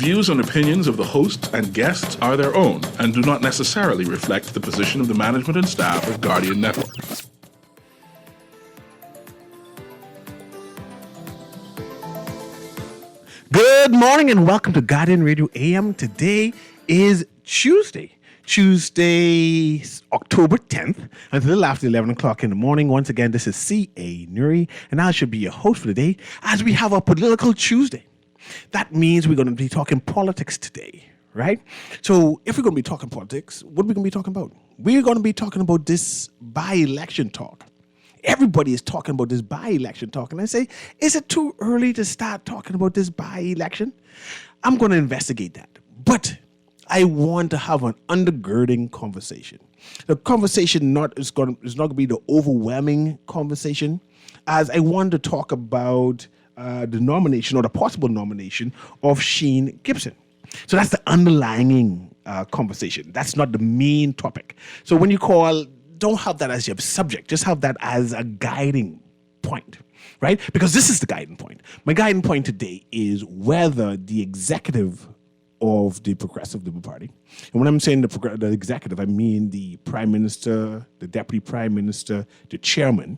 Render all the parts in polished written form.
Views and opinions of the host and guests are their own and do not necessarily reflect the position of the management and staff of Guardian Network. Good morning and welcome to Guardian Radio AM. Today is Tuesday, October 10th, and it's a little after 11 o'clock in the morning. Once again, this is C.A. Newry, and I should be your host for the day as we have a political Tuesday. That means we're going to be talking politics today, right? So if we're going to be talking politics, what are we going to be talking about? We're going to be talking about this by-election talk. Everybody is talking about this by-election talk. And I say, is it too early to start talking about this by-election? I'm going to investigate that. But I want to have an undergirding conversation. The conversation is not going to be the overwhelming conversation, as I want to talk about the nomination or the possible nomination of Shane Gibson. So that's the underlying conversation. That's not the main topic. So when you call, don't have that as your subject. Just have that as a guiding point, right? Because this is the guiding point. My guiding point today is whether the executive of the Progressive Liberal Party, and when I'm saying the executive, I mean the Prime Minister, the Deputy Prime Minister, the Chairman,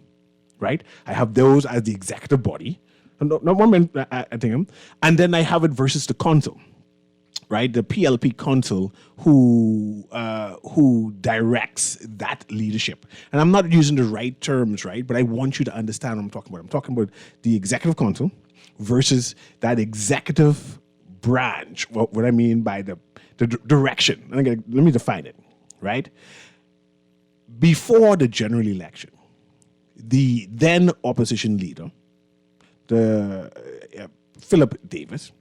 right? I have those as the executive body. Not one minute, I think, and then I have it versus the council. Right, the PLP council who directs that leadership. And I'm not using the right terms, right? But I want you to understand what I'm talking about. I'm talking about the executive council versus that executive branch. What I mean by the direction. And again, let me define it, right? Before the general election, the then opposition leader, Philip Davis,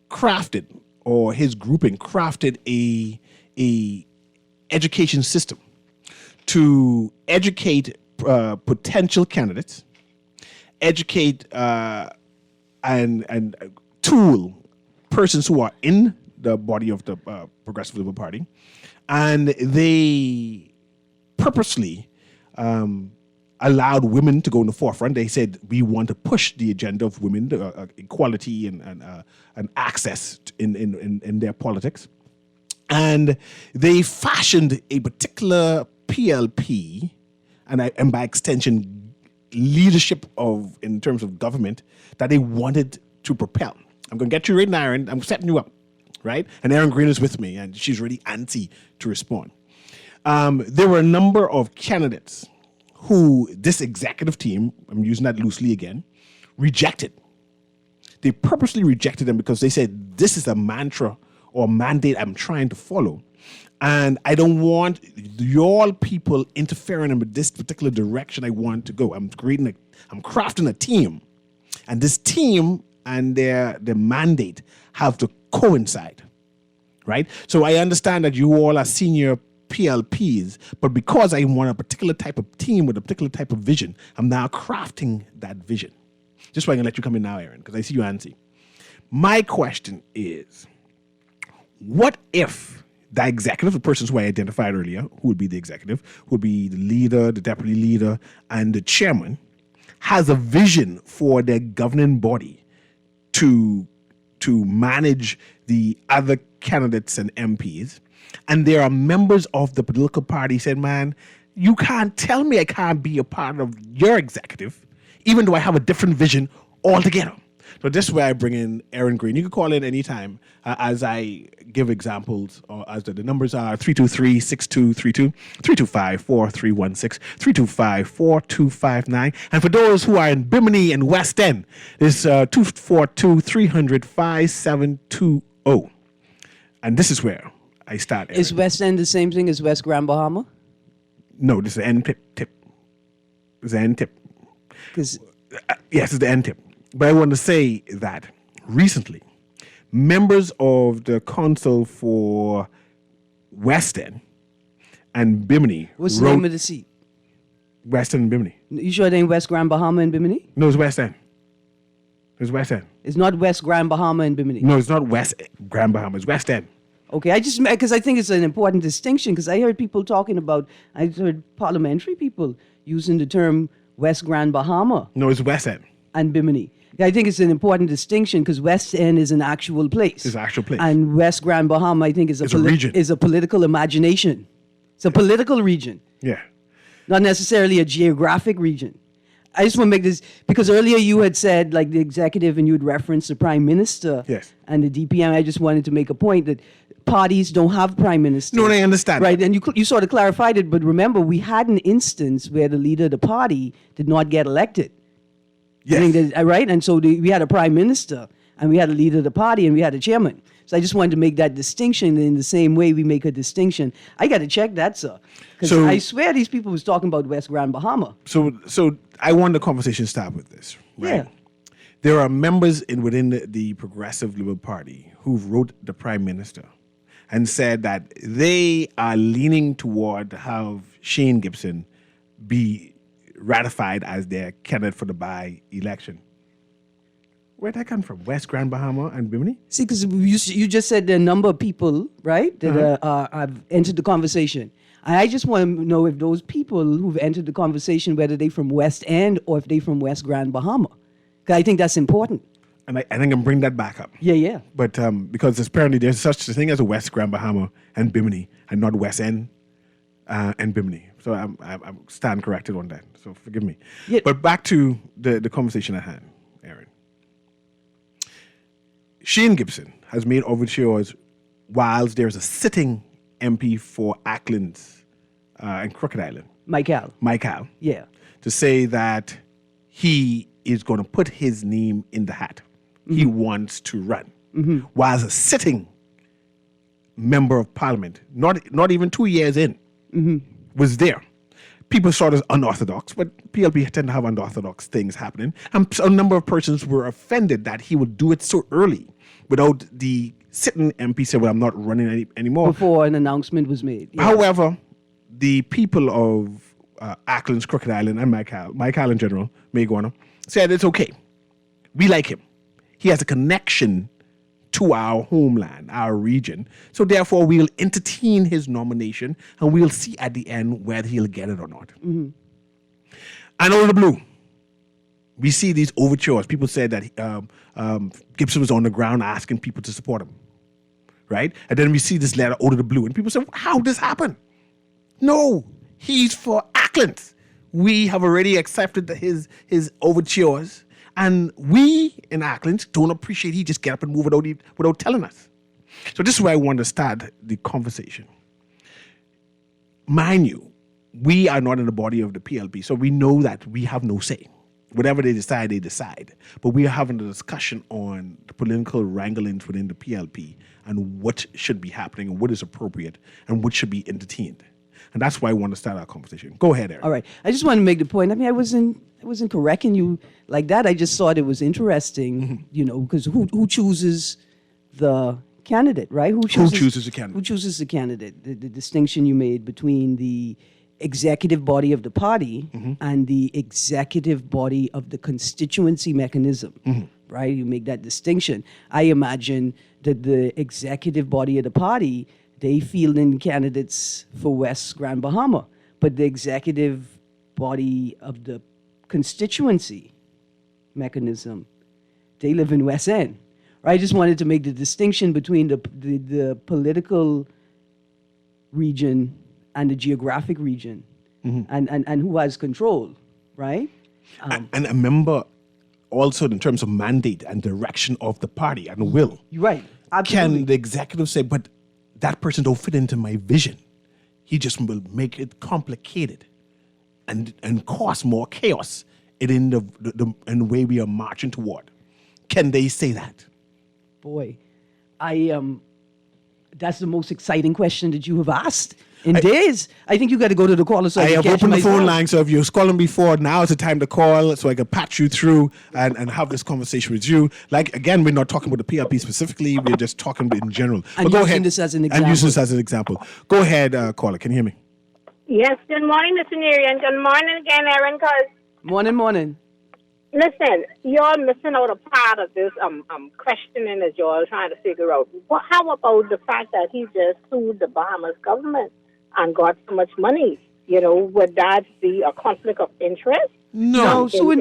crafted, or his grouping crafted a education system to educate potential candidates, educate and tool persons who are in the body of the Progressive Liberal Party, and they purposely allowed women to go in the forefront. They said, we want to push the agenda of women, equality and access in their politics. And they fashioned a particular PLP and by extension, leadership in terms of government that they wanted to propel. I'm going to get you right now, Aaron. I'm setting you up, right? And Erin Green is with me, and she's really antsy to respond. There were a number of candidates who this executive team, I'm using that loosely again, rejected. They purposely rejected them because they said, this is a mantra or mandate I'm trying to follow. And I don't want your people interfering in this particular direction I want to go. I'm crafting a team. And this team and their mandate have to coincide, right? So I understand that you all are senior PLPs, but because I want a particular type of team with a particular type of vision, I'm now crafting that vision. Just so I can let you come in now, Aaron, because I see you antsy. My question is, what if the executive, the persons who I identified earlier, who would be the executive, who would be the leader, the deputy leader, and the chairman, has a vision for their governing body to manage the other candidates and MPs, and there are members of the political party said, man, you can't tell me I can't be a part of your executive, even though I have a different vision altogether. So this is where I bring in Erin Green. You can call in anytime as I give examples, or as the numbers are 323-6232, 325-4316, 325-4259. And for those who are in Bimini and West End, it's 242-300-5720. And this is where I start. Erin. Is West End the same thing as West Grand Bahama? No, this is the end tip. It's the end tip. Yes, it's the end tip. But I want to say that recently, members of the council for West End and Bimini. What's the name of the seat? West End and Bimini. You sure it ain't West Grand Bahama and Bimini? No, it's West End. It's West End. It's not West Grand Bahama and Bimini? No, it's not West Grand Bahama. It's West End. Okay, because I think it's an important distinction, because I heard people talking about, I heard parliamentary people using the term West Grand Bahama. No, it's West End. and Bimini. I think it's an important distinction because West End is an actual place. It's an actual place. And West Grand Bahama, I think, is It's a region. is a political imagination. It's a political region, Yeah. not necessarily a geographic region. I just want to make this, because earlier you had said, like, the executive, and you had referenced the prime minister Yes. and the DPM. I just wanted to make a point that parties don't have prime ministers. No, I understand. Right, and you sort of clarified it, but remember, we had an instance where the leader of the party did not get elected. Yes. I think that, right? And so we had a prime minister, and we had a leader of the party, and we had a chairman. So I just wanted to make that distinction in the same way we make a distinction. I got to check that, sir. Because So- I swear these people was talking about West Grand Bahama. So I want the conversation to start with this, right? Yeah. There are members within the Progressive Liberal Party who wrote the Prime Minister and said that they are leaning toward have Shane Gibson be ratified as their candidate for the by-election. Where'd that come from? West Grand Bahama and Bimini? See, because you just said there are a number of people, right, that have entered the conversation. And I just want to know if those people who've entered the conversation, whether they from West End or if they from West Grand Bahama. Because I think that's important. And I think I'm bring that back up. Yeah. But because apparently there's such a thing as a West Grand Bahama and Bimini, and not West End and Bimini. So I stand corrected on that. So forgive me. Yeah. But back to the conversation at hand, Aaron. Shane Gibson has made overtures whilst there's a sitting MP for Acklands and Crooked Island, Michael. Michael, Yeah. to say that he is going to put his name in the hat. He wants to run. While a sitting member of parliament, not even 2 years in, was there. People saw it as unorthodox, but PLP tend to have unorthodox things happening. And so a number of persons were offended that he would do it so early without the sitting MP saying, well, I'm not running anymore. Before an announcement was made. Yeah. However, the people of Acklands, Crooked Island, and Michael in general, Mayguana, said it's okay. We like him. He has a connection to our homeland, our region. So therefore, we'll entertain his nomination, and we'll see at the end whether he'll get it or not. And out of the blue, we see these overtures. People said that Gibson was on the ground asking people to support him, right? And then we see this letter out of the blue, and people say, how did this happen? No, he's for Acklands. We have already accepted his overtures, and we in Acklands don't appreciate he just get up and move without telling us. So this is where I want to start the conversation. Mind you, we are not in the body of the PLP, so we know that we have no say. Whatever they decide, they decide. But we are having a discussion on the political wranglings within the PLP and what should be happening and what is appropriate and what should be entertained. And that's why I want to start our conversation. Go ahead, Eric. All right. I just want to make the point. I mean, I wasn't correcting you like that. I just thought it was interesting, because who chooses the candidate, right? Who chooses the candidate? Who chooses the candidate? The distinction you made between the executive body of the party and the executive body of the constituency mechanism, right? You make that distinction. I imagine that the executive body of the party, they field in candidates for West Grand Bahama, but the executive body of the constituency mechanism, they live in West End. Right? I just wanted to make the distinction between the political region and the geographic region, and who has control, right? And remember, also in terms of mandate and direction of the party and will. You're right. Absolutely. Can the executive say, but that person don't fit into my vision? He just will make it complicated and cause more chaos in the way we are marching toward. Can they say that? Boy, that's the most exciting question that you have asked in days. I think you got to go to the caller so I can have catch opened the myself. phone line, so if you're calling before, now is the time to call so I can patch you through and have this conversation with you. Like, again, we're not talking about the PLP specifically, we're just talking in general. And But go using ahead. this as an And use example. this as an example. Go ahead, caller. Can you hear me? Yes, good morning, Mr. Newry, and good morning again, Aaron, because, Morning. listen, you're missing out a part of this questioning that you're trying to figure out. How about the fact that he just sued the Bahamas government and got so much money? Would that be a conflict of interest? No. Suing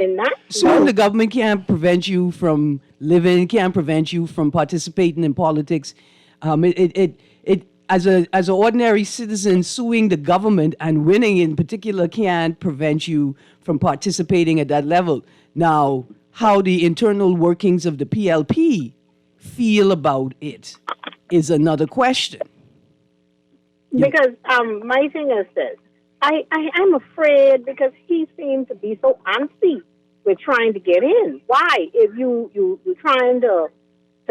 the government can't prevent you from living, can't prevent you from participating in politics. As an ordinary citizen, suing the government and winning in particular can't prevent you from participating at that level. Now, how the internal workings of the PLP feel about it is another question. Because my thing is this. I'm afraid because he seems to be so antsy with trying to get in. Why? If you're trying to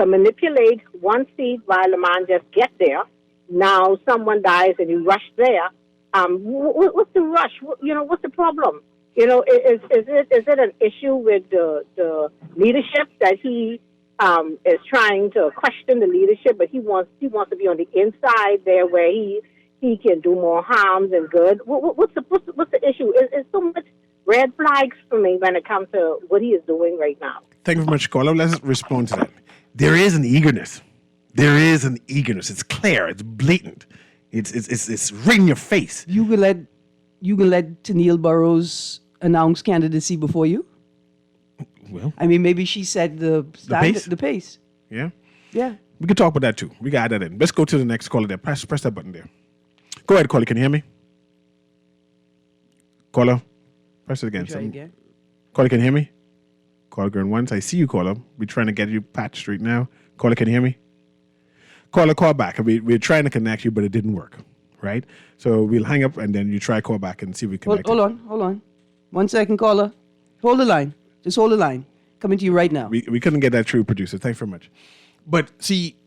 manipulate one seat while the man just gets there, now someone dies and you rush there. What's the rush? What's the problem? Is it an issue with the leadership that he is trying to question the leadership, but he wants to be on the inside there where he can do more harm than good. What's the issue? It's so much red flags for me when it comes to what he is doing right now. Thank you very much, caller. Let's respond to that. There is an eagerness. It's clear. It's blatant. It's right in your face. You can let Tennille Burrows announce candidacy before you? Well, I mean, maybe she set the pace. Yeah. Yeah. We could talk about that too. We got that in. Let's go to the next caller there. Press that button there. Go ahead, caller. Can you hear me? Caller, press it again. Try again. Caller, can you hear me? Caller going once. I see you, caller. We're trying to get you patched right now. Caller, can you hear me? Caller, call back. We're trying to connect you, but it didn't work. Right? So we'll hang up and then you try call back and see if we connect. Hold on. 1 second, caller. Hold the line. Just hold the line. Coming to you right now. We couldn't get that through, producer. Thanks very much. But see,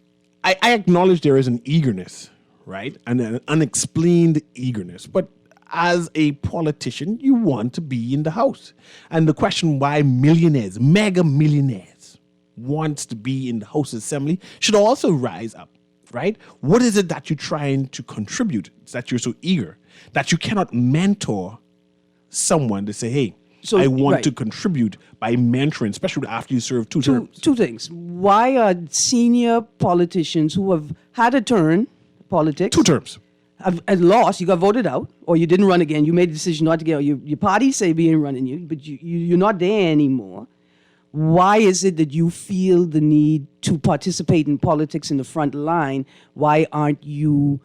I acknowledge there is an eagerness, right? And an unexplained eagerness. But as a politician, you want to be in the House. And the question why millionaires, mega millionaires, wants to be in the House Assembly should also rise up, right? What is it that you're trying to contribute that you're so eager that you cannot mentor someone to say, hey, I want to contribute by mentoring, especially after you serve two terms. Two things. Why are senior politicians who have had a turn politics 2 terms have lost? You got voted out, or you didn't run again. You made a decision not to get. Your party say we ain't running you, but you're not there anymore. Why is it that you feel the need to participate in politics in the front line? Why aren't you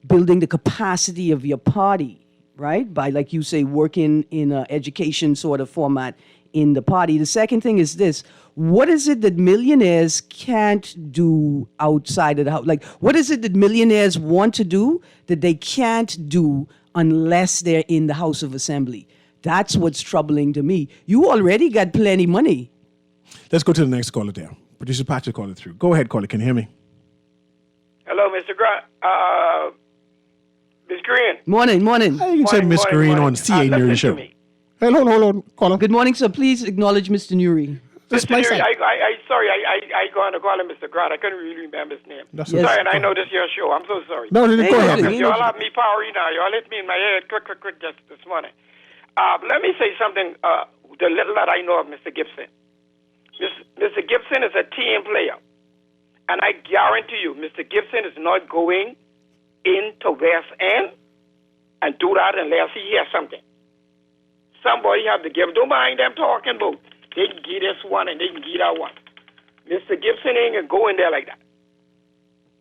building the capacity of your party? Right? By, like you say, working in an education sort of format in the party. The second thing is this. What is it that millionaires can't do outside of the house? Like, what is it that millionaires want to do that they can't do unless they're in the House of Assembly? That's what's troubling to me. You already got plenty money. Let's go to the next caller there. Producer Patrick called it through. Go ahead, caller. Can you hear me? Hello, Mr. Grant. Miss Green. Morning. Hey, you can say Miss Green on CA Newry show. Hey, hold on, caller. Good morning, sir. Please acknowledge Mr. Newry. This Mr. my Newry, side. I going to call him Mr. Grant. I couldn't really remember his name. That's Yes. Sorry, and I know this is your show. I'm so sorry. No, go Hey, ahead. hey, man. hey. Y'all have me power now. Y'all hit me in my head quick just this morning. Let me say something, the little that I know of Mr. Gibson. Mr. Gibson is a team player. And I guarantee you, Mr. Gibson is not going into West End and do that unless he hears something. Somebody have to give. Don't mind them talking about. They can give this one and they can give that one. Mr. Gibson ain't gonna go in there like that.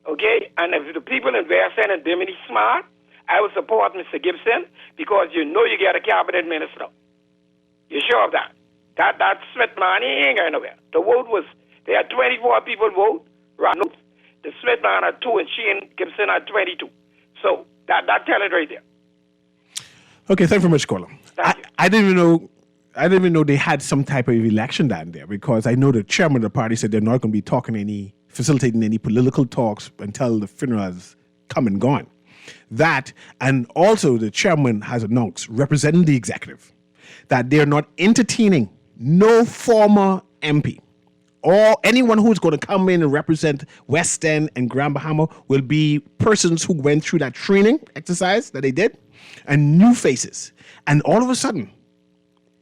Okay? And if the people in West End and Bimini smart, I would support Mr. Gibson because you know you get a cabinet minister. You sure of that? That Smith man, he ain't going nowhere. The vote was, they had 24 people vote. Right? No, the Smith man had 2 and Shane Gibson had 22. So that tell it right there. Okay, thank you very much, caller. Thank you. I didn't even know they had some type of election down there because I know the chairman of the party said they're not going to be facilitating any political talks until the funeral has come and gone. That, and also the chairman has announced, representing the executive, that they're not entertaining no former MP or anyone who's going to come in and represent West End and Grand Bahama will be persons who went through that training exercise that they did and new faces. And all of a sudden,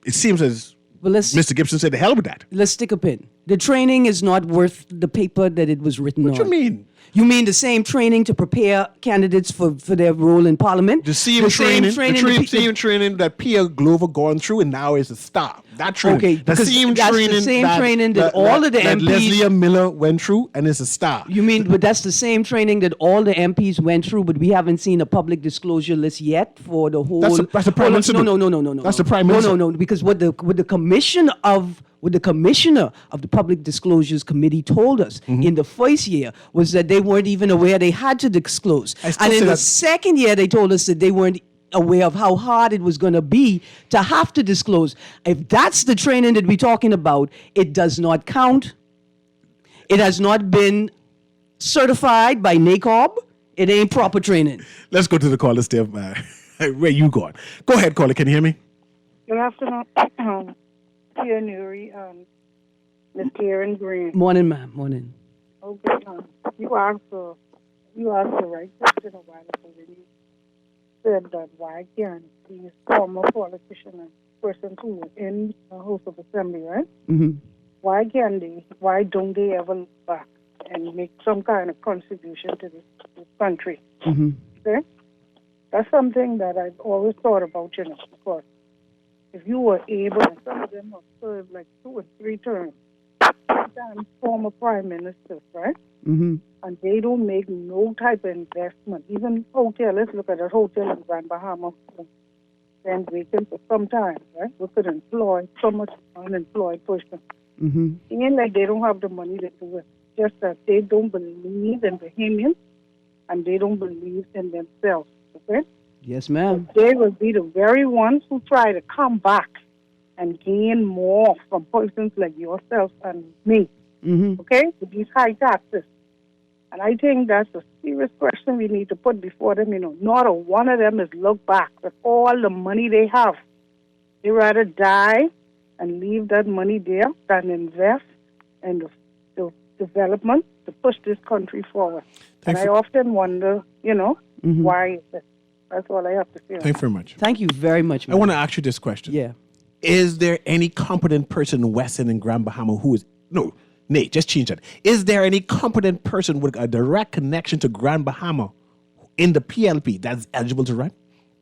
it seems as Mr. Gibson said, the hell with that. Let's stick a pin. The training is not worth the paper that it was written on. What you mean? You mean the same training to prepare candidates for their role in Parliament? The same training that Pierre Glover gone through and now is a star. That training. Okay, the because same that's training the same training that all of the that MPs Leslie Miller went through and is a star. You mean, but that's the same training that all the MPs went through, but we haven't seen a public disclosure list yet for the whole. That's the Prime Minister. No. That's the Prime Minister. No, because what the commissioner of the Public Disclosures Committee told us in the first year was that they weren't even aware they had to disclose, and in the second year they told us that they weren't aware of how hard it was going to be to have to disclose. If that's the training that we're talking about, it does not count. It has not been certified by NACOB. It ain't proper training. Let's go to the caller, Steph. Where you going? Go ahead, caller. Can you hear me? Good afternoon. Here, Newry, Miss Karen Green. Morning, ma'am. Morning. Okay, you asked the right question a while ago when you said that why can't these former politicians and persons who are in the House of Assembly, right? Mm-hmm. Why don't they ever look back and make some kind of contribution to this country? Mm-hmm. Okay? That's something that I've always thought about, because if you were able, and some of them have served like 2 or 3 terms, sometimes former prime ministers, right? Mm-hmm. And they don't make no type of investment. Even hotel, let's look at a hotel in Grand Bahama, been vacant for some time, right? We could employ so much unemployed person. Mm-hmm. It ain't like they don't have the money to do it. Just that they don't believe in Bahamians and they don't believe in themselves, okay? Yes, ma'am. They will be the very ones who try to come back and gain more from persons like yourself and me, okay, with these high taxes. And I think that's a serious question we need to put before them. Not a one of them is look back at all the money they have. They rather die and leave that money there than invest in the development to push this country forward. I often wonder, why is it? That's all I have to say. Thank you very much. Thank you very much, ma'am. I want to ask you this question. Yeah. Is there any competent person in Western and Grand Bahama who is... No, Nate, just change that. Is there any competent person with a direct connection to Grand Bahama in the PLP that is eligible to run?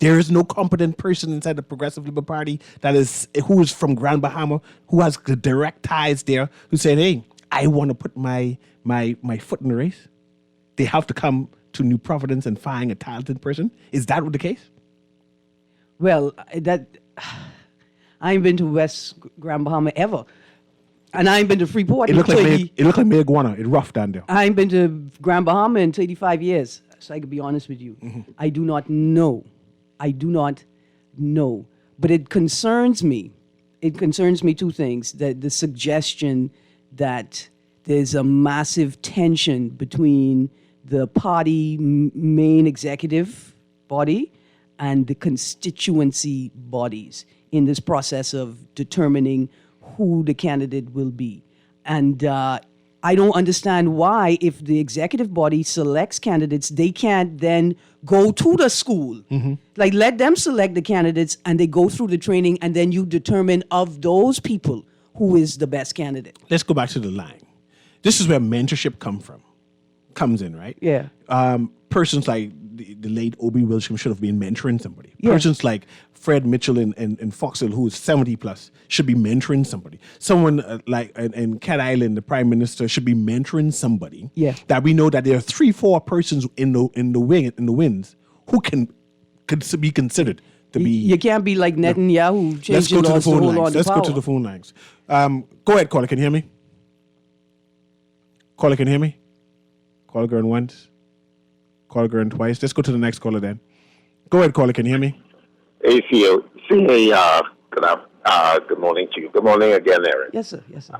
There is no competent person inside the Progressive Liberal Party who is from Grand Bahama, who has the direct ties there, who said, hey, I want to put my foot in the race. They have to come to New Providence and find a talented person. Is that the case? Well, I ain't been to West Grand Bahama ever. And I ain't been to Freeport. It looked like marijuana. It's rough down there. I ain't been to Grand Bahama in 35 years. So I could be honest with you. Mm-hmm. I do not know. But it concerns me. It concerns me 2 things. The suggestion that there's a massive tension between the party main executive body and the constituency bodies in this process of determining who the candidate will be. And I don't understand why, if the executive body selects candidates, they can't then go to the school. Mm-hmm. Like, let them select the candidates and they go through the training, and then you determine of those people who is the best candidate. Let's go back to the line. This is where mentorship comes in, right? Yeah. Persons like the late Obi Wilsham should have been mentoring somebody. Yeah. Persons like Fred Mitchell in Foxhill, who is 70 plus, should be mentoring somebody. Someone like in Cat Island, the Prime Minister, should be mentoring somebody. Yeah. That we know that there are 3-4 persons in the wings who can be considered to be. You can't be like Netanyahu changing laws to hold on to Let's power. go to the phone lines. Go ahead, caller. Can you hear me? Caller, can you hear me? Caller going once. Caller going twice. Let's go to the next caller then. Go ahead, caller. Can you hear me? Hey, Theo. Good morning to you. Good morning again, Aaron. Yes, sir. Yes, sir.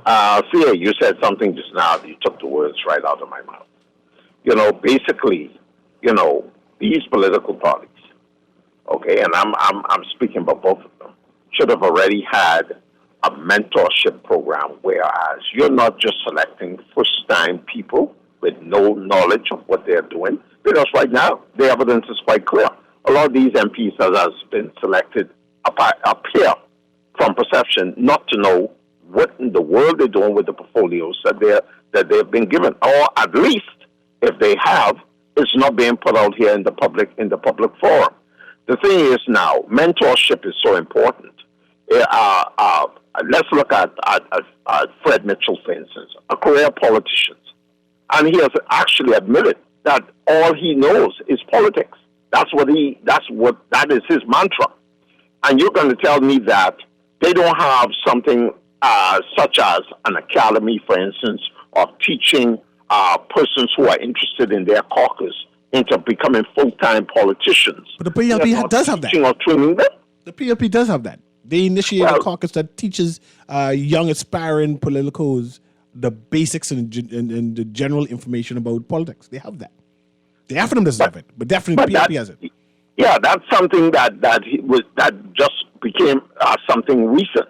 Theo, you said something just now. You took the words right out of my mouth. Basically, these political parties, okay, and I'm speaking about both of them, should have already had a mentorship program, whereas you're not just selecting first-time people with no knowledge of what they're doing, because right now the evidence is quite clear. A lot of these MPs that has been selected appear from perception not to know what in the world they're doing with the portfolios that they've been given, or at least if they have, it's not being put out here in the public forum. The thing is now, mentorship is so important. Let's look at Fred Mitchell, for instance, a career politician, and he has actually admitted that all he knows is politics. That is his mantra. And you're going to tell me that they don't have something such as an academy, for instance, of teaching persons who are interested in their caucus into becoming full-time politicians. But the PLP does have that. Or training them. The PLP does have that. They initiate a caucus that teaches young aspiring politicos the basics and the general information about politics. They have that. The Afrinum doesn't have it, but definitely PLP has it. Yeah, that's something that just became something recent.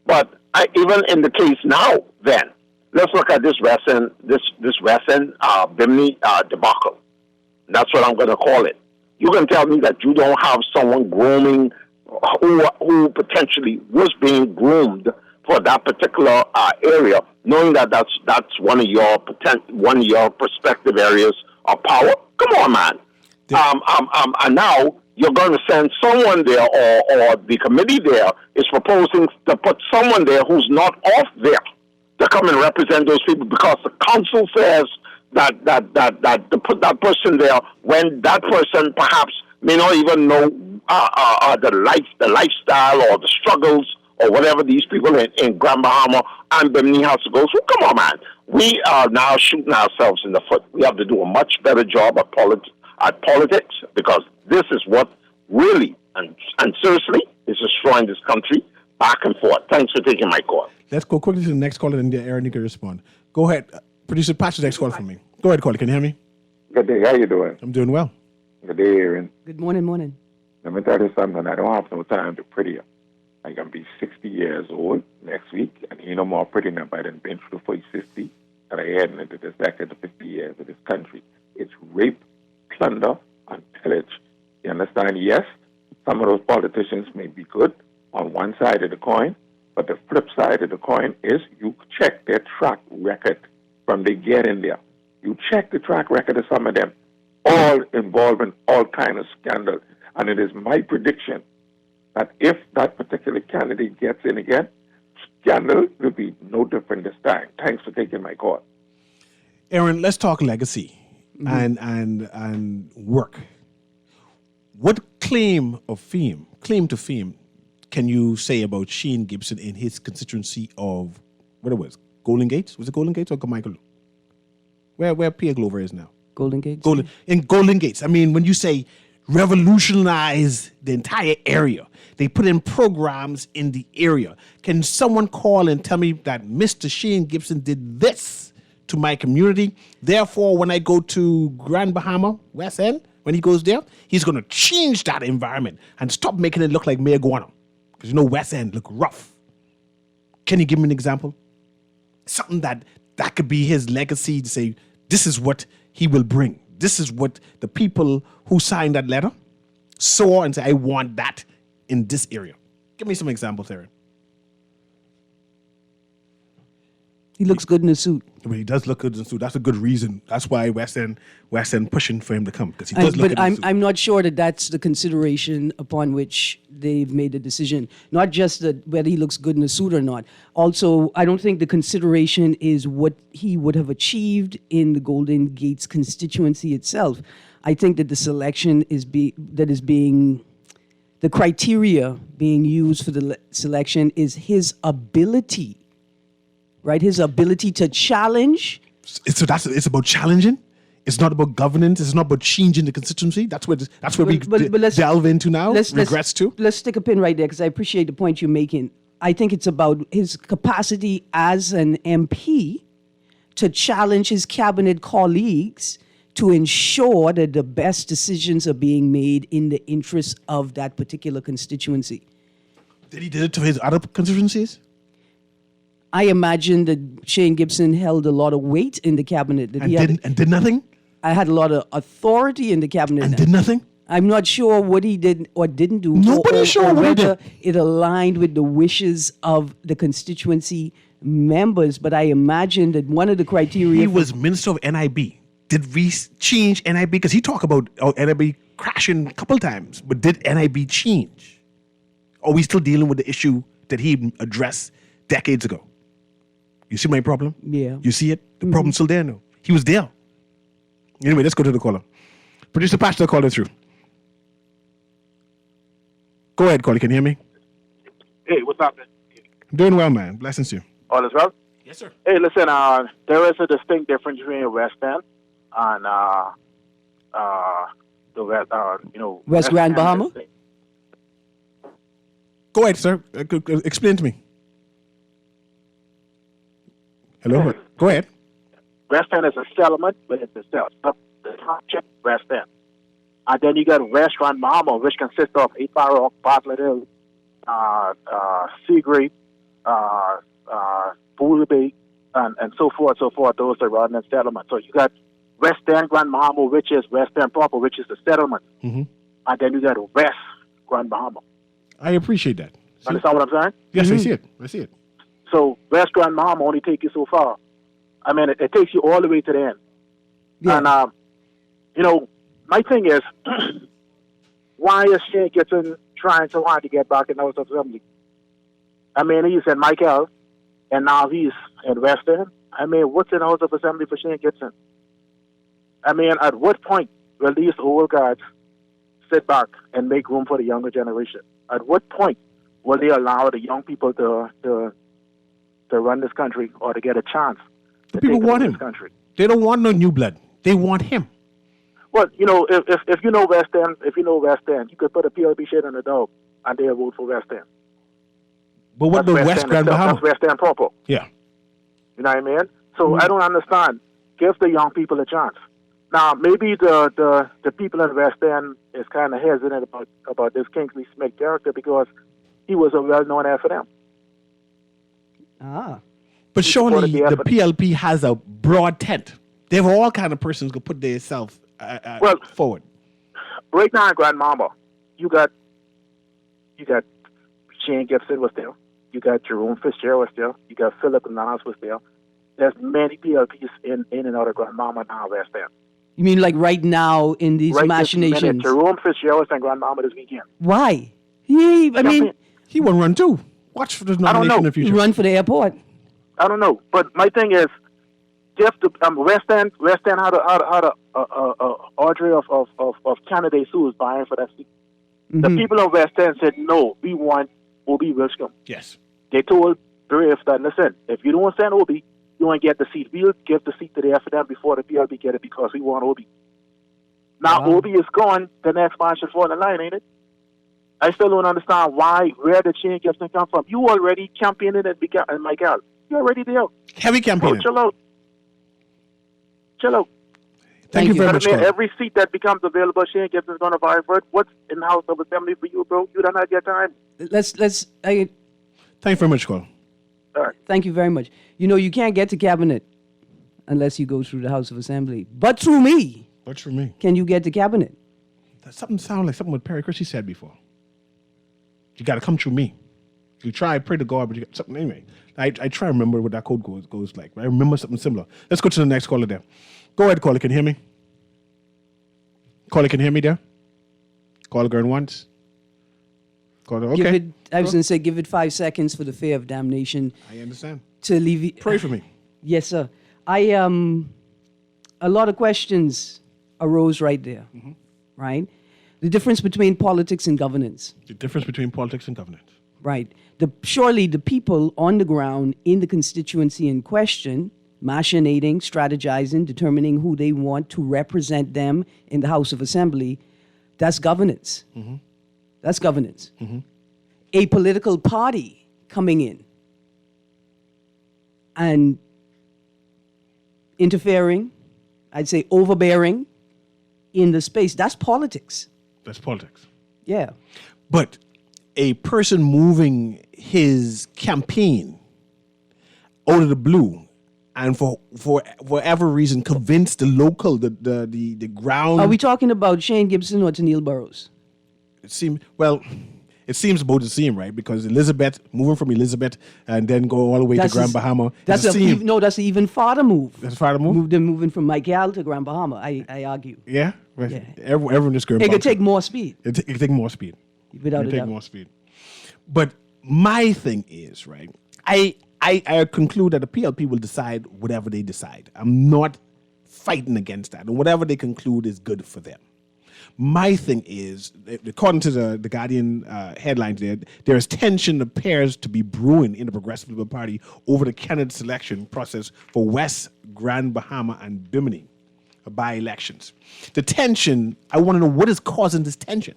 But even in the case now, then let's look at this West End Bimini debacle. That's what I'm going to call it. You can tell me that you don't have someone grooming who potentially was being groomed for that particular area, knowing that that's one of your prospective areas of power. Come on, man. And now you're going to send someone there, or the committee there is proposing to put someone there who's not off there to come and represent those people, because the council says that to put that person there when that person perhaps may not even know the lifestyle or the struggles or whatever these people in Grand Bahama and Bimini has to go through. Come on, man. We are now shooting ourselves in the foot. We have to do a much better job at politics, because this is what really and seriously is destroying this country back and forth. Thanks for taking my call. Let's go quickly to the next caller, and then Aaron, you can respond. Go ahead. Producer, patch the next call for me. Go ahead, caller. Can you hear me? Good day. How you doing? I'm doing well. Good day, Aaron. Good morning. Let me tell you something. I don't have no time to pretty up. I'm going to be 60 years old next week, and you know more pretty up. I done been through the first 50, and I heading into the second 50 years of this country. It's rape, plunder, and pillage. You understand? Yes, some of those politicians may be good on one side of the coin, but the flip side of the coin is you check their track record from they get in there. You check the track record of some of them, all involving all kind of scandal. And it is my prediction that if that particular candidate gets in again, scandal will be no different this time. Thanks for taking my call. Aaron, let's talk legacy and work. What claim to fame can you say about Shane Gibson in his constituency of, what it was, Golden Gates? Was it Golden Gates or Carmichael? Where Pierre Glover is now? Golden Gates? In Golden Gates. I mean, when you say revolutionize the entire area, they put in programs in the area. Can someone call and tell me that Mr. Shane Gibson did this to my community? Therefore, when I go to Grand Bahama, West End, when he goes there, he's going to change that environment and stop making it look like Mayaguana. Because you know West End look rough. Can you give me an example? Something that could be his legacy to say, this is what he will bring. This is what the people who signed that letter saw and said, I want that in this area. Give me some examples, Aaron. He looks good in a suit. Well, he does look good in a suit. That's a good reason. That's why West End pushing for him to come, because he does look good in a suit. But I'm not sure that that's the consideration upon which they've made the decision. Not just that whether he looks good in a suit or not. Also, I don't think the consideration is what he would have achieved in the Golden Gates constituency itself. I think that the selection the criteria being used for the selection is his ability. Right, his ability to challenge. So it's about challenging. It's not about governance. It's not about changing the constituency. That's where we delve into now. Regrets too. Let's stick a pin right there, because I appreciate the point you're making. I think it's about his capacity as an MP to challenge his cabinet colleagues to ensure that the best decisions are being made in the interest of that particular constituency. Did he do it to his other constituencies? I imagine that Shane Gibson held a lot of weight in the cabinet. And did nothing? I had a lot of authority in the cabinet. And did nothing? I'm not sure what he did or didn't do. Nobody's sure what he whether did. it aligned with the wishes of the constituency members. But I imagine that one of the criteria He was Minister of NIB. Did we change NIB? Because he talked about NIB crashing a couple times, but did NIB change? Or are we still dealing with the issue that he addressed decades ago? You see my problem? Yeah. You see it? The problem's still there now. He was there. Anyway, let's go to the caller. Producer Pastor, caller through. Go ahead, caller. Can you hear me? Hey, what's up, man? I'm doing well, man. Blessings to you. All is well? Yes, sir. Hey, listen, there is a distinct difference between West End and the West, West Grand End Bahama? is- Go ahead, sir. Explain to me. Hello? Go ahead. West End is a settlement, but it's a settlement. The township, West End. And then you got West Grand Bahama, which consists of 8 Bar Rock, Bartlett Hill, Seagrape, Pool Bay, and so forth, so forth. Those are running settlements. So you got West End Grand Bahama, which is West End proper, which is the settlement. Mm-hmm. And then you got West Grand Bahama. I appreciate that. See? Understand what I'm saying? Yes, I see it. I see it. So West Grand Bahama only take you so far. I mean, it takes you all the way to the end. Yeah. And, my thing is, why is Shane Gibson trying so hard to get back in the House of Assembly? I mean, he's in Michael, and now he's in West End. I mean, what's in the House of Assembly for Shane Gibson? I mean, at what point will these old guys sit back and make room for the younger generation? At what point will they allow the young people to run this country or to get a chance to people take want over him. this country? They don't want no new blood. They want him. Well, if you know West End, you could put a PLP shade on the dog and they'll vote for West End. But what That's about West End Grand itself. Bahama? That's West End proper. Yeah. You know what I mean? So I don't understand. Give the young people a chance. Now, maybe the people in West End is kind of hesitant about this Kingsley Smith character because he was a well-known FM. Ah. But He surely supported the the effort. PLP has a broad tent. They have all kind of persons who put themselves forward. Right now in Grand Mamba, you got Shane Gibson was there. You got Jerome Fitzgerald was there. You got Philip Nas was there. There's many PLPs in and out of Grand Mamba now, West End. You mean like right now in these Right this machinations? minute, Jerome Fitzgerald is in Grand Mamba this weekend. Why? He He won't run too. Watch for this I don't nomination in know. the future. run for the airport. I don't know, but my thing is, just the West End had a Audrey of candidates who was vying for that seat. The people of West End said no, we want Obi Wilscombe. Yes. They told Brave that listen, if you don't send Obi, you won't get the seat. We'll give the seat to the FNM before the PLB get it because we want Obi. Now Obi is gone, the next man should fall in line, ain't it? I still don't understand where the Shane Gibson come from. You already campaigning at Michael. You already there. Heavy campaigning. Chill out. Thank you very much, I mean, Colin. every seat that becomes available, Shane Gibson's going to vie for it. What's in the House of Assembly for you, bro? You don't have your time. Thank you very much, Colin. All right. Thank you very much. You can't get to cabinet unless you go through the House of Assembly. But through me. What's for me? Can you get to cabinet? That something sounds like something what Perry Christie said before. You got to come through me. You try, pray to God, but you got something anyway. I try to remember what that code goes like. I remember something similar. Let's go to the next caller there. Go ahead, caller. Can you hear me? Caller, can you hear me there? Caller going once. Caller, okay. I was going to say, give it 5 seconds for the fear of damnation. I understand. To leave. Pray for me. Yes, sir. A lot of questions arose right there, right? The difference between politics and governance. The difference between politics and governance. Right. Surely the people on the ground in the constituency in question, machinating, strategizing, determining who they want to represent them in the House of Assembly, that's governance. That's governance. A political party coming in and interfering, I'd say overbearing in the space, that's politics. That's politics. Yeah. But a person moving his campaign out of the blue and for whatever reason convince the local, the ground. Are we talking about Shane Gibson or Tennille Burrows? It seems both the same, right? Because Elizabeth, moving from Elizabeth and then go all the way to Grand Bahama. That's an even farther move. That's a farther move? Moving from Michael to Grand Bahama, I argue. Yeah? Yeah. Everyone is Grand It Bahama. could take more speed. It could take more speed. Without a doubt. More speed. But my thing is, right, I conclude that the PLP will decide whatever they decide. I'm not fighting against that. And whatever they conclude is good for them. My thing is, according to the Guardian headlines there is tension appears to be brewing in the Progressive Liberal Party over the candidate selection process for West, Grand Bahama, and Bimini by-elections. The tension, I want to know what is causing this tension.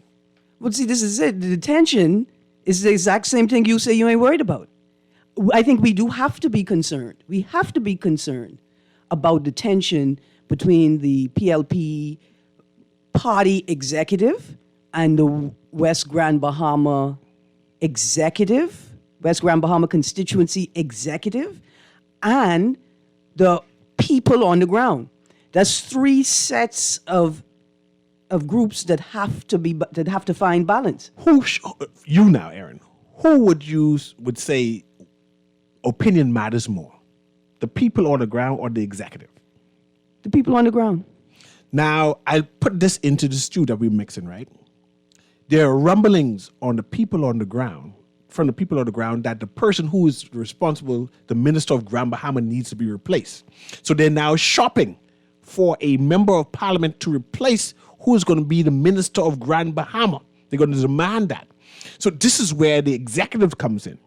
Well, see, this is it. The tension is the exact same thing you say you ain't worried about. I think we do have to be concerned. We have to be concerned about the tension between the PLP party executive and the West Grand Bahama executive, West Grand Bahama constituency executive, and the people on the ground. That's three sets of groups that have to find balance. You now, Aaron, who would say opinion matters more? The people on the ground or the executive? The people on the ground. Now, I put this into the stew that we're mixing, right? There are rumblings on the people on the ground, from the people on the ground, that the person who is responsible, the Minister of Grand Bahama, needs to be replaced. So they're now shopping for a member of parliament to replace who is going to be the Minister of Grand Bahama. They're going to demand that. So this is where the executive comes in.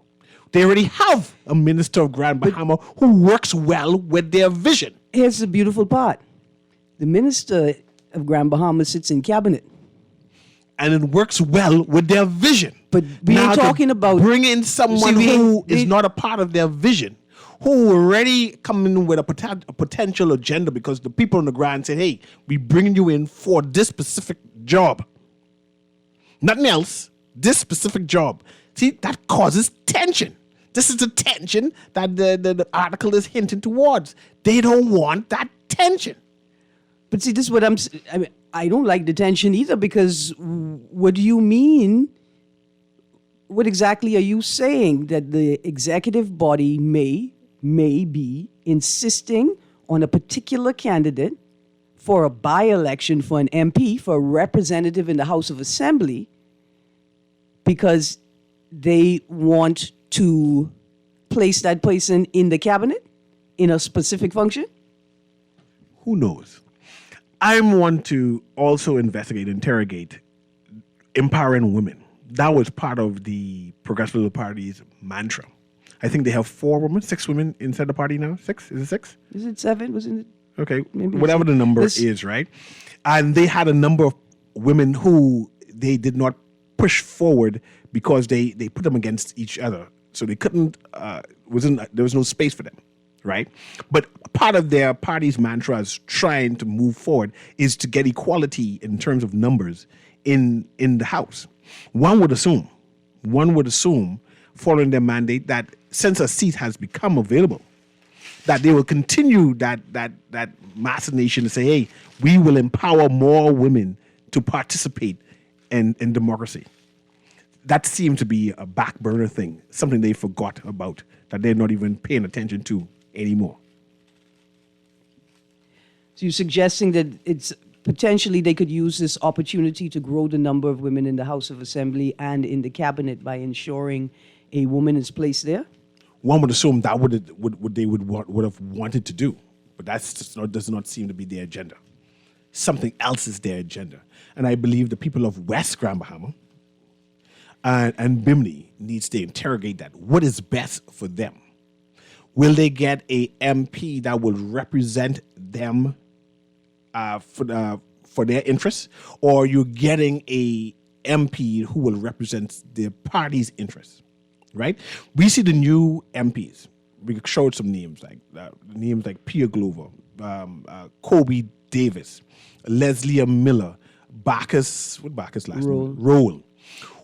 They already have a Minister of Grand Bahama who works well with their vision. Here's the beautiful part. The Minister of Grand Bahama sits in cabinet. And it works well with their vision. But we ain't talking about... Bring in someone who is not a part of their vision, who already come in with a potential agenda because the people on the ground said, hey, we bringing you in for this specific job. Nothing else. This specific job. See, that causes tension. This is the tension that the article is hinting towards. They don't want that tension. But see, this is what I don't like the tension either, because what do you mean? What exactly are you saying? That the executive body may be insisting on a particular candidate for a by-election for an MP, for a representative in the House of Assembly, because they want to place that person in the cabinet in a specific function? Who knows? I want to also interrogate empowering women. That was part of the Progressive Liberal Party's mantra. I think they have 6 women inside the party now. 6? Is it 6? Is it 7? Wasn't it? Okay, maybe whatever the number is, right? And they had a number of women who they did not push forward because they put them against each other. So they couldn't, there was no space for them, right? But part of their party's mantra is trying to move forward is to get equality in terms of numbers in the House. One would assume, following their mandate, that since a seat has become available, that they will continue that machination to say, hey, we will empower more women to participate in democracy. That seemed to be a back burner thing, something they forgot about, that they're not even paying attention to anymore. So you're suggesting that it's potentially they could use this opportunity to grow the number of women in the House of Assembly and in the cabinet by ensuring a woman is placed there? One would assume that what they would have wanted to do, but that does not seem to be their agenda. Something else is their agenda. And I believe the people of West Grand Bahama and Bimini needs to interrogate that. What is best for them? Will they get a MP that will represent them for their interests, or you're getting a MP who will represent their party's interests? Right? We see the new MPs. We showed some names like Pierre Glover, Kobe Davis, Leslie Miller, Bacchus last name? Roll,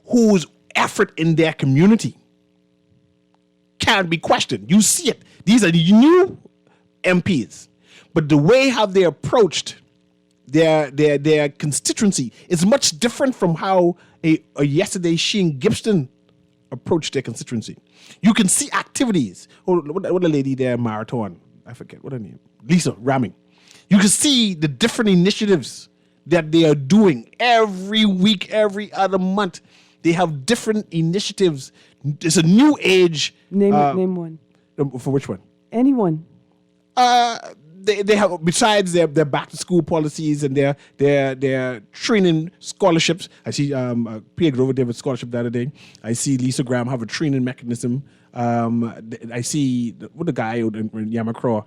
whose effort in their community can't be questioned. You see it. These are new MPs, but the way how they approached their constituency is much different from how a yesterday Shane Gibson approached their constituency. You can see activities. What the lady there, Marathon, I forget what her name, Lisa Ramming. You can see the different initiatives that they are doing every week, every other month. They have different initiatives. It's a new age. Name one. For which one? Anyone. They have, besides their back to school policies and their training scholarships. I see Pierre Grover David scholarship the other day. I see Lisa Graham have a training mechanism. I see the guy in Yamacraw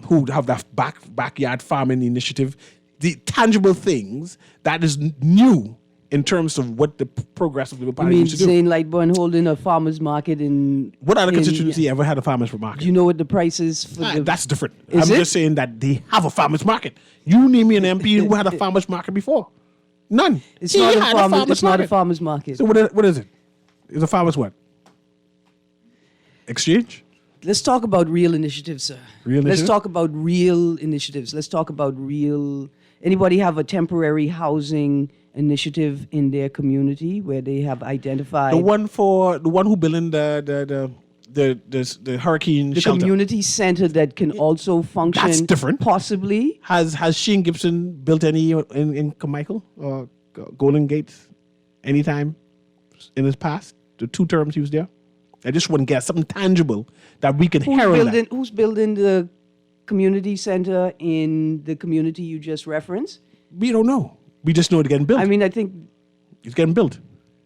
who have that backyard farming initiative. The tangible things that is new in terms of what the Progressive Labour Party used to do. Zane Lightburn holding a farmer's market in... What other constituency ever had a farmer's market? Do you know what the price is for That's different. Is I'm it? just saying that they have a farmer's market. You name me an MP who had a farmer's market before. None. It's He not had a farmer's market. So what is it? It's a farmer's what? Exchange? Let's talk about real initiatives, sir. Real Let's initiative? talk about real initiatives. Let's talk about real... Anybody have a temporary housing initiative in their community where they have identified... The one who building the hurricane the shelter. community center that can also function... That's different. Possibly. Has Shane Gibson built any in Carmichael or Golden Gates anytime in his past? The 2 terms he was there? I just want to get something tangible that we can herald. Who's building the community center in the community you just referenced? We don't know. We just know it's getting built. I mean, I think it's getting built,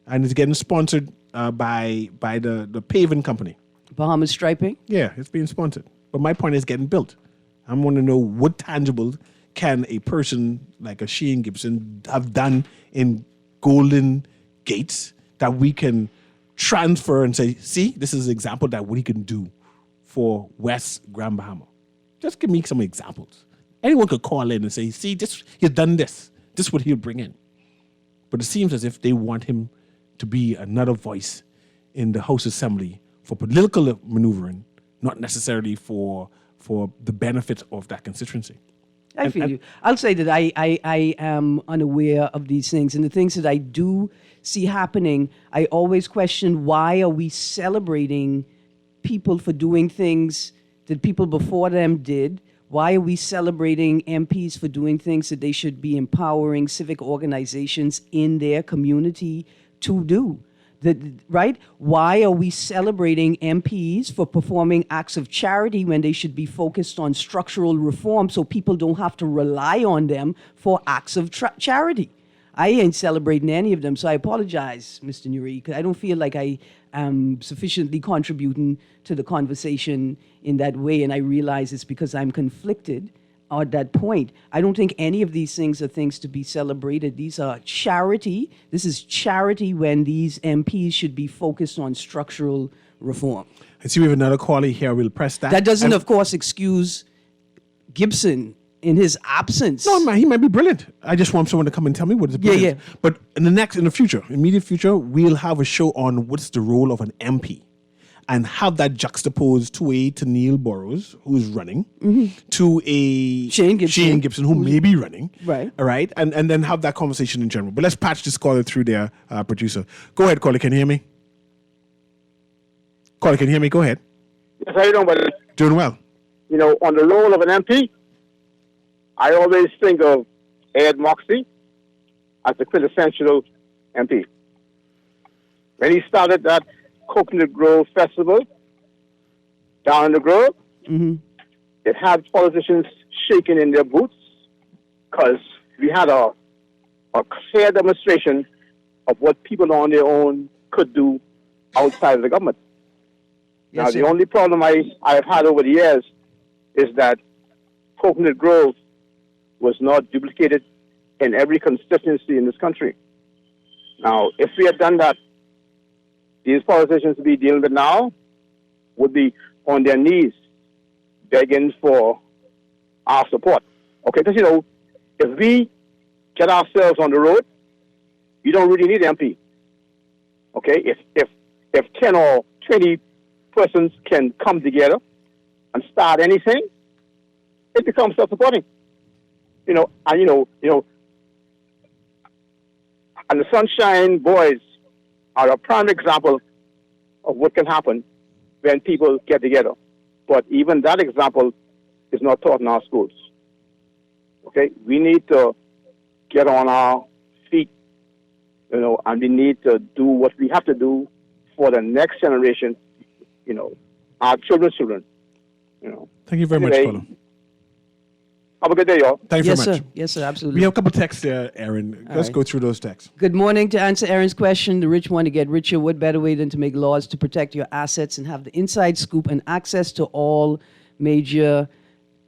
and it's getting sponsored by the paving company. Bahamas Striping. Yeah, it's being sponsored. But my point is getting built. I want to know what tangible can a person like a Shane Gibson have done in Golden Gates that we can transfer and say, see, this is an example that what he can do for West Grand Bahama. Just give me some examples. Anyone could call in and say, see, he's done this. This is what he'll bring in. But it seems as if they want him to be another voice in the House Assembly for political maneuvering, not necessarily for the benefit of that constituency. I feel you. I'll say that I am unaware of these things. And the things that I do see happening, I always question, why are we celebrating people for doing things that people before them did? Why are we celebrating MPs for doing things that they should be empowering civic organizations in their community to do? Right? Why are we celebrating MPs for performing acts of charity when they should be focused on structural reform so people don't have to rely on them for acts of charity? I ain't celebrating any of them, so I apologize, Mr. Newry, because I don't feel like I am sufficiently contributing to the conversation in that way, and I realize it's because I'm conflicted at that point. I don't think any of these things are things to be celebrated. These are charity. This is charity when these MPs should be focused on structural reform. I see we have another caller here. We'll press that. That doesn't, of course, excuse Gibson in his absence. No, man, he might be brilliant. I just want someone to come and tell me what is brilliant. Yeah. But in the future, immediate future, we'll have a show on what's the role of an MP and have that juxtaposed to Neil Burrows, who's running, to a Shane Gibson who may be running. Right. All right. And then have that conversation in general. But let's patch this caller through there, producer. Go ahead, caller. Can you hear me? Caller, can you hear me? Go ahead. Yes, how you doing, buddy? Doing well. You know, on the role of an MP, I always think of Ed Moxie as the quintessential MP. When he started that Coconut Grove Festival down in the Grove, it had politicians shaking in their boots because we had a clear demonstration of what people on their own could do outside of the government. Yes, Now, sir. the only problem I've had over the years is that Coconut Grove was not duplicated in every constituency in this country. Now, if we had done that, these politicians to be dealing with now would be on their knees begging for our support. Okay, because, you know, if we get ourselves on the road, you don't really need an MP. Okay, if 10 or 20 persons can come together and start anything, it becomes self-supporting. And and the Sunshine Boys are a prime example of what can happen when people get together. But even that example is not taught in our schools. Okay, we need to get on our feet, and we need to do what we have to do for the next generation, our children's children. Thank you very much, Anyway, Colin. Have a good day, y'all. Thank you Yes, very sir. much. Yes, sir. Absolutely. We have a couple texts there, Aaron. Let's right. go through those texts. Good morning. To answer Aaron's question, the rich want to get richer. What better way than to make laws to protect your assets and have the inside scoop and access to all major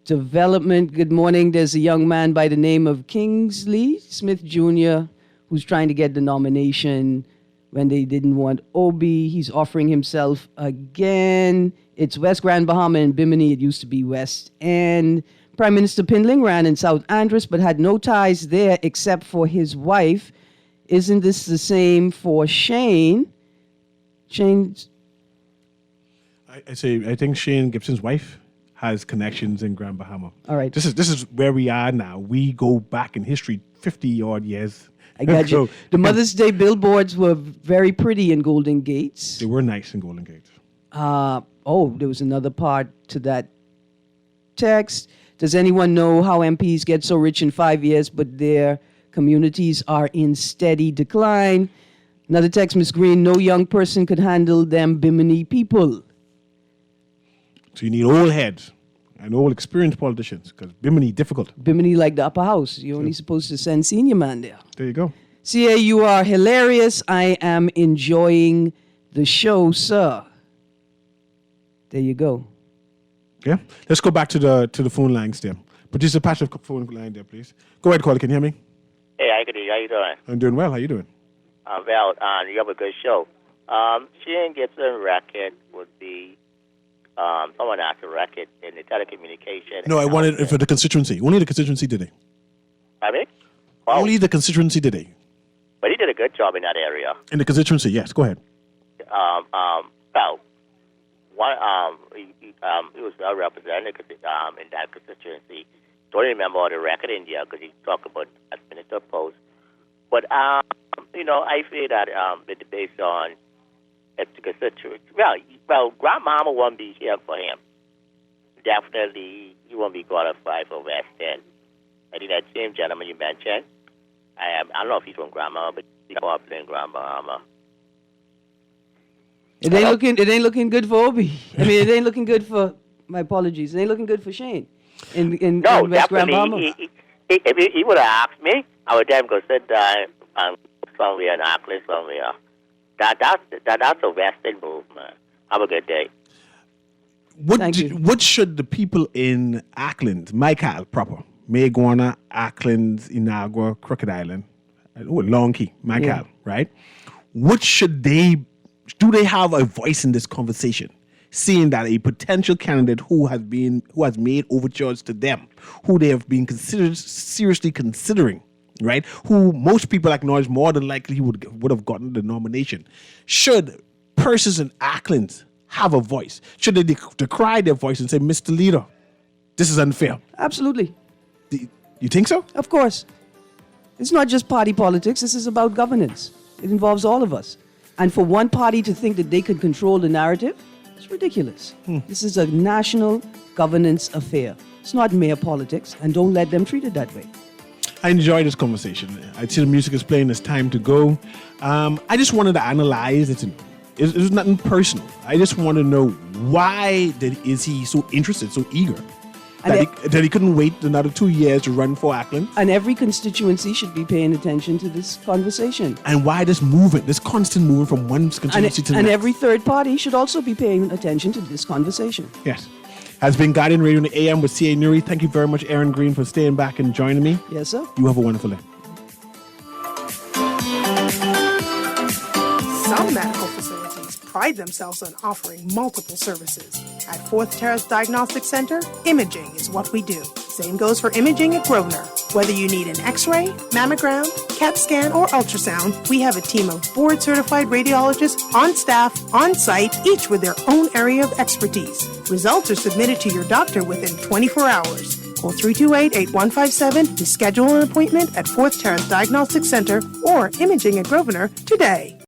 development? Good morning. There's a young man by the name of Kingsley Smith Jr. who's trying to get the nomination when they didn't want Obi. He's offering himself again. It's West Grand Bahama and Bimini. It used to be West End. Prime Minister Pindling ran in South Andros but had no ties there except for his wife. Isn't this the same for Shane? Shane's... I think Shane Gibson's wife has connections in Grand Bahama. All right. This is where we are now. We go back in history 50 odd years. I got you. So, The Mother's Day billboards were very pretty in Golden Gates. they were nice in Golden Gate. There was another part to that text. Does anyone know how MPs get so rich in 5 years, but their communities are in steady decline? Another text, Miss Green, no young person could handle them Bimini people. So you need old heads and old experienced politicians because Bimini difficult. Bimini like the upper house. You're only supposed to send senior man there. There you go. CA, you are hilarious. I am enjoying the show, sir. There you go. Yeah. Let's go back to the phone lines there. Producer Patrick, phone line there, please. Go ahead, caller. Can you hear me? Hey, how you doing? I'm doing well. How you doing? Well, you have a good show. Shane Gibson record would be someone asked a record in the telecommunication. No, I wanted it for the constituency. Only the constituency today. I mean? Well, Only the constituency today. but he did a good job in that area. In the constituency, yes. Go ahead. Well, he was well represented in that constituency. Don't remember all the record in there because he talked about administrator post. But I feel that the debate on the constituency. Well, Grandmama won't be here for him. Definitely, he won't be qualified for West End. I think that same gentleman you mentioned. I don't know if he's from Grandmama, but he's popular in Grandmama. It ain't looking good for Obi. I mean, it ain't looking good for. My apologies. It ain't looking good for Shane. In West Grand Bahama. If he would have asked me, I would then go sit down somewhere in Auckland somewhere. That's a Western move, man. Have a good day. What should the people in Auckland, Michael proper, Mayguana, Auckland, Inagua, Crooked Island, Long Key, Michael, right? What should do they have a voice in this conversation? Seeing that a potential candidate who has made overtures to them, who they have been seriously considering, right? Who most people acknowledge more than likely would have gotten the nomination. Should persons in Auckland have a voice? Should they decry their voice and say, Mr. Leader, this is unfair? Absolutely. You think so? Of course. It's not just party politics. This is about governance. It involves all of us. And for one party to think that they could control the narrative, it's ridiculous. This is a national governance affair. It's not mayor politics, and don't let them treat it that way. I enjoy this conversation. I see the music is playing. It's time to go. I just wanted to analyze it. It was nothing personal. I just want to know why is he so interested, so eager, that he couldn't wait another 2 years to run for Auckland. And every constituency should be paying attention to this conversation. And why this movement, this constant movement from one constituency to the And next. every third party should also be paying attention to this conversation. Yes. Has been Guardian Radio in the AM with CA Newry. Thank you very much, Aaron Green, for staying back and joining me. Yes, sir. You have a wonderful day. Some medical facilities pride themselves on offering multiple services. At Fourth Terrace Diagnostic Center, imaging is what we do. Same goes for imaging at Grosvenor. Whether you need an X-ray, mammogram, CAT scan, or ultrasound, we have a team of board-certified radiologists on staff, on site, each with their own area of expertise. Results are submitted to your doctor within 24 hours. Call 328-8157 to schedule an appointment at Fourth Terrace Diagnostic Center or Imaging at Grosvenor today.